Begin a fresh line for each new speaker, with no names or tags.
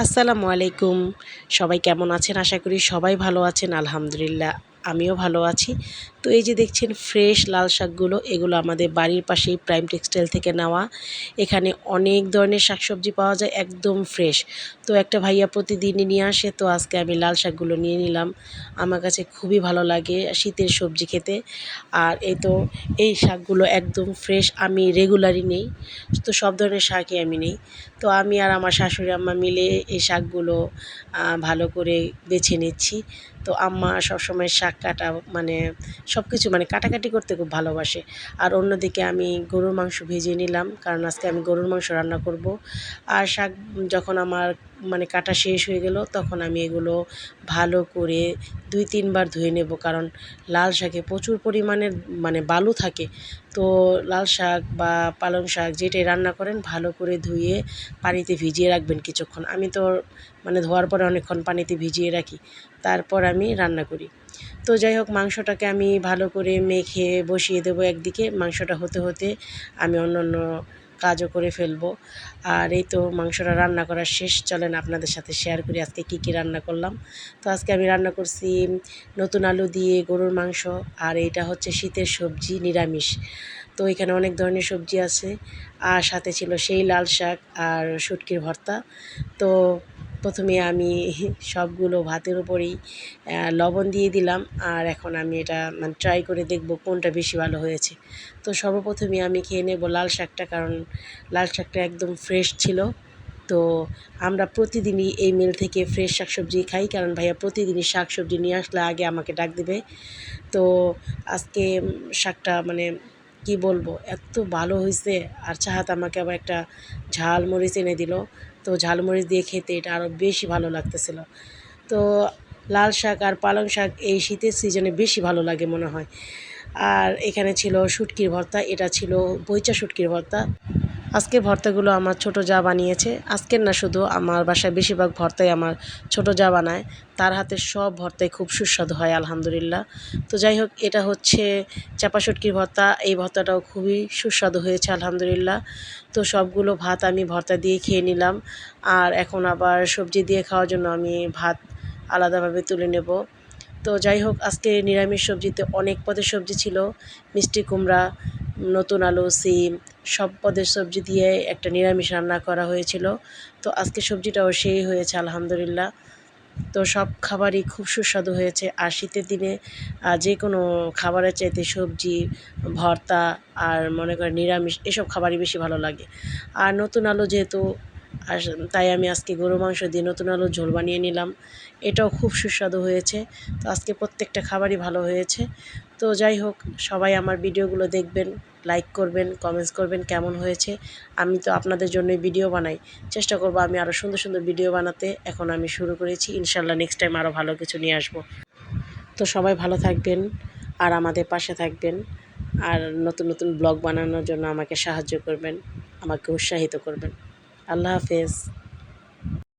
আসসালামু আলাইকুম। সবাই কেমন আছেন? আশা করি সবাই ভালো আছেন। আলহামদুলিল্লাহ আমিও ভালো আছি। তো এই যে দেখছেন ফ্রেশ লাল শাকগুলো, এগুলো আমাদের বাড়ির পাশেই প্রাইম টেক্সটাইল থেকে নেওয়া। এখানে অনেক ধরনের শাকসবজি পাওয়া যায় একদম ফ্রেশ। তো একটা ভাইয়া প্রতিদিনই নিয়ে আসে, তো আজকে আমি লাল শাকগুলো নিয়ে নিলাম। আমার কাছে খুবই ভালো লাগে শীতের সবজি খেতে। আর এই শাকগুলো একদম ফ্রেশ, আমি রেগুলারই নেই। তো সব ধরনের শাকই আমি নেই। তো আমি আর আমার শাশুড়ি আম্মা মিলে এই শাকগুলো ভালো করে বেছে নিচ্ছি। তো আম্মা সবসময় শাক কাটা মানে সব কিছু মানে কাটাকাটি করতে খুব ভালোবাসে। আর অন্যদিকে আমি গরুর মাংস ভেজে নিলাম, কারণ আজকে আমি গরুর মাংস রান্না করব। আর শাক যখন আমার মানে কাটা শেষ হয়ে গেল, তখন আমি এগুলো ভালো করে ২-৩ বার ধুয়ে নেব, কারণ লাল শাকে প্রচুর পরিমাণের মানে বালু থাকে। তো লাল শাক বা পালং শাক যেটাই রান্না করেন ভালো করে ধুয়ে পানিতে ভিজিয়ে রাখবেন কিছুক্ষণ। আমি তো মানে ধোয়ার পরে অনেকক্ষণ পানিতে ভিজিয়ে রাখি, তারপর আমি রান্না করি। তো যাই হোক, মাংসটাকে আমি ভালো করে মেখে বসিয়ে দেবো একদিকে। মাংসটা হতে হতে আমি অন্য কাজও করে ফেলবো। আর এই তো মাংসটা রান্না করা শেষ। চলেন আপনাদের সাথে শেয়ার করি আজকে কী রান্না করলাম। তো আজকে আমি রান্না করছি নতুন আলু দিয়ে গরুর মাংস। আর এইটা হচ্ছে শীতের সবজি, নিরামিষ। তো এখানে অনেক ধরনের সবজি আছে, আর সাথে ছিল সেই লাল শাক আর শুটকির ভর্তা। তো প্রথমে আমি সবগুলো ভাতের উপরেই লবণ দিয়ে দিলাম। আর এখন আমি এটা মানে ট্রাই করে দেখব কোনটা বেশি ভালো হয়েছে। তো সর্বপ্রথমে আমি খেয়ে নেব লাল শাকটা, কারণ লাল শাকটা একদম ফ্রেশ ছিল। তো আমরা প্রতিদিনই এই মিল থেকে ফ্রেশ শাকসবজি খাই, কারণ ভাইয়া প্রতিদিনই শাকসবজি নিয়ে আসলে আগে আমাকে ডাক দেবে। তো আজকে শাকটা মানে কি বলবো, এত ভালো হয়েছে। আর চাহাত আমাকে আবার একটা ঝাল মরিচ এনে দিল। তো ঝাল মরিচ দিয়ে খেতে এটা আরও বেশি ভালো লাগতেছিল। তো লাল শাক আর পালং শাক এই শীতের সিজনে বেশি ভালো লাগে মনে হয়। আর এখানে ছিল শুটকির ভর্তা, এটা ছিল বইচা শুটকির ভর্তা। আজকের ভর্তাগুলো আমার ছোটো জা বানিয়েছে। আজকের না, শুধু আমার বাসায় বেশিরভাগ ভর্তাই আমার ছোটো জা বানায়। তার হাতের সব ভর্তাই খুব সুস্বাদু হয় আলহামদুলিল্লাহ। তো যাই হোক, এটা হচ্ছে চাপা শুটকির ভর্তা। এই ভর্তাটাও খুবই সুস্বাদু হয়েছে আলহামদুলিল্লাহ। তো সবগুলো ভাত আমি ভর্তা দিয়ে খেয়ে নিলাম। আর এখন আবার সবজি দিয়ে খাওয়ার জন্য আমি ভাত আলাদাভাবে তুলে নেব। তো যাই হোক, আজকে নিরামিষ সবজিতে অনেক পদের সবজি ছিল। মিষ্টি কুমড়া, নতুন আলু, সিম, সব পদের সবজি দিয়ে একটা নিরামিষ রান্না করা হয়েছিল। তো আজকে সবজিটাও সেই হয়েছে আলহামদুলিল্লাহ। তো সব খাবারই খুব সুস্বাদু হয়েছে। আর শীতের দিনে যে কোনো খাবারের চাইতে সবজি, ভর্তা আর মনে করেন নিরামিষ এসব খাবারই বেশি ভালো লাগে। আর নতুন আলু যেহেতু, আর তাই আমি আজকে গরুর মাংস দিয়ে নতুন আলুর ঝোল বানিয়ে নিলাম। এটাও খুব সুস্বাদু হয়েছে। তো আজকে প্রত্যেকটা খাবারই ভালো হয়েছে। তো যাই হোক, সবাই আমার ভিডিওগুলো দেখবেন, লাইক করবেন, কমেন্টস করবেন কেমন হয়েছে। আমি তো আপনাদের জন্যই ভিডিও বানাই, চেষ্টা করব আমি আরও সুন্দর সুন্দর ভিডিও বানাতে। এখন আমি শুরু করেছি, ইনশাল্লাহ নেক্সট টাইম আরও ভালো কিছু নিয়ে আসব। তো সবাই ভালো থাকবেন আর আমাদের পাশে থাকবেন। আর নতুন নতুন ব্লগ বানানোর জন্য আমাকে সাহায্য করবেন, আমাকে উৎসাহিত করবেন। আল্লাহ হাফেজ।